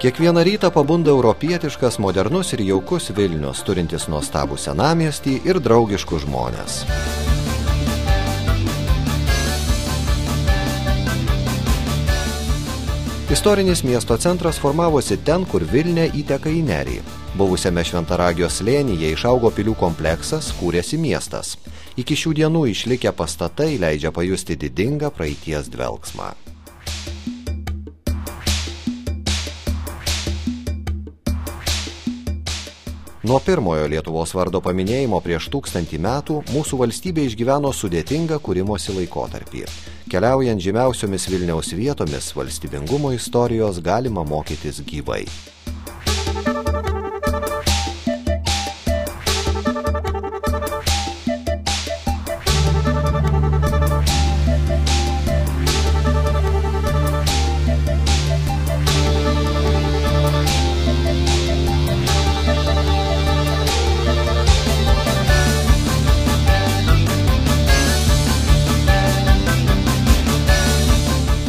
Kiekvieną rytą pabunda europietiškas, modernus ir jaukus Vilnius, turintis nuostabų senamiestį ir draugiškus žmones. Istorinis miesto centras formavosi ten, kur Vilnia įteka į Nerį. Buvusiame Šventaragio slėnyje išaugo pilių kompleksas, kūrėsi miestas. Iki šių dienų išlikę pastatai leidžia pajusti didingą praeities dvelksmą. Nuo pirmojo Lietuvos vardo paminėjimo prieš 1000 metų mūsų valstybė išgyveno sudėtingą kūrimosi laikotarpį. Keliaujant žymiausiomis Vilniaus vietomis, valstybingumo istorijos galima mokytis gyvai.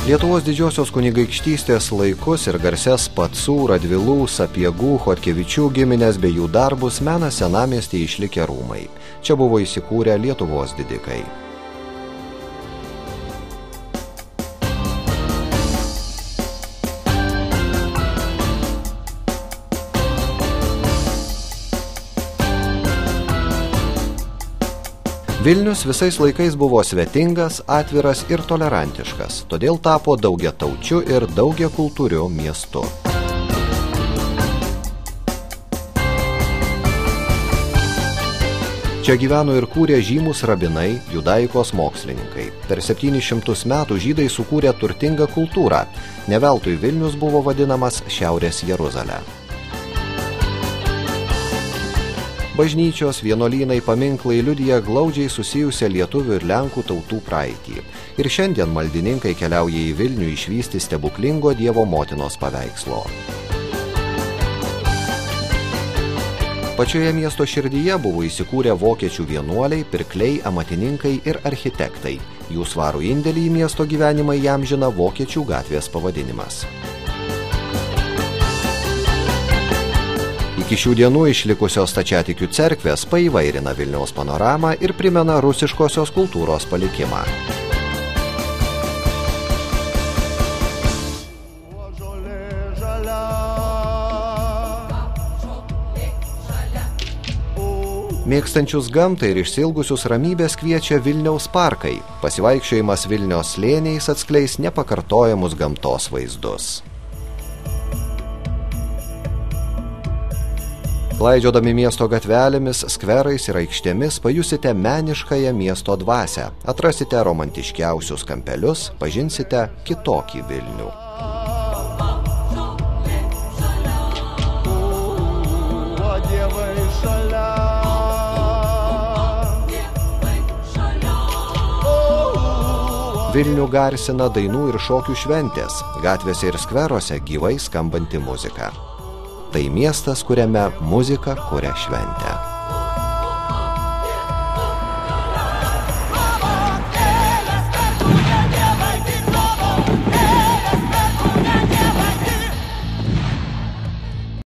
Lietuvos didžiosios kunigaikštystės laikus ir garsias Pacų, Radvilų, Sapiegų, Chodkevičių giminės bei jų darbus mena senamiestyje išlikę rūmai. Čia buvo įsikūrę Lietuvos didikai. Vilnius visais laikais buvo svetingas, atviras ir tolerantiškas, todėl tapo daugiataučiu ir daugiakultūriu miestu. Čia gyveno ir kūrė žymus rabinai, judaikos mokslininkai. Per 700 metų žydai sukūrė turtingą kultūrą. Ne veltui Vilnius buvo vadinamas Šiaurės Jeruzalė. Bažnyčios, vienuolynai, paminklai liudija glaudžiai susijusią lietuvių ir lenkų tautų praeitį. Ir šiandien maldininkai keliauja į Vilnių išvysti stebuklingo Dievo motinos paveikslo. Pačioje miesto širdyje buvo įsikūrę vokiečių vienuoliai, pirkliai, amatininkai ir architektai. Jų svarų indėlį į miesto gyvenimą įamžina Vokiečių gatvės pavadinimas. Iki šių dienų išlikusios stačiatikių cerkvės paįvairina Vilniaus panoramą ir primena rusiškosios kultūros palikimą. Mėgstančius gamtą ir išsiilgusius ramybės kviečia Vilniaus parkai. Pasivaikščiojimas Vilniaus slėniais atskleis nepakartojamus gamtos vaizdus. Klaidžiodami miesto gatvelėmis, skverais ir aikštėmis pajusite meniškąją miesto dvasią, atrasite romantiškiausius kampelius, pažinsite kitokį Vilnių. Vilnių garsina dainų ir šokių šventės, gatvėse ir skveruose gyvai skambanti muzika. Tai miestas, kuriame muzika kuria šventę.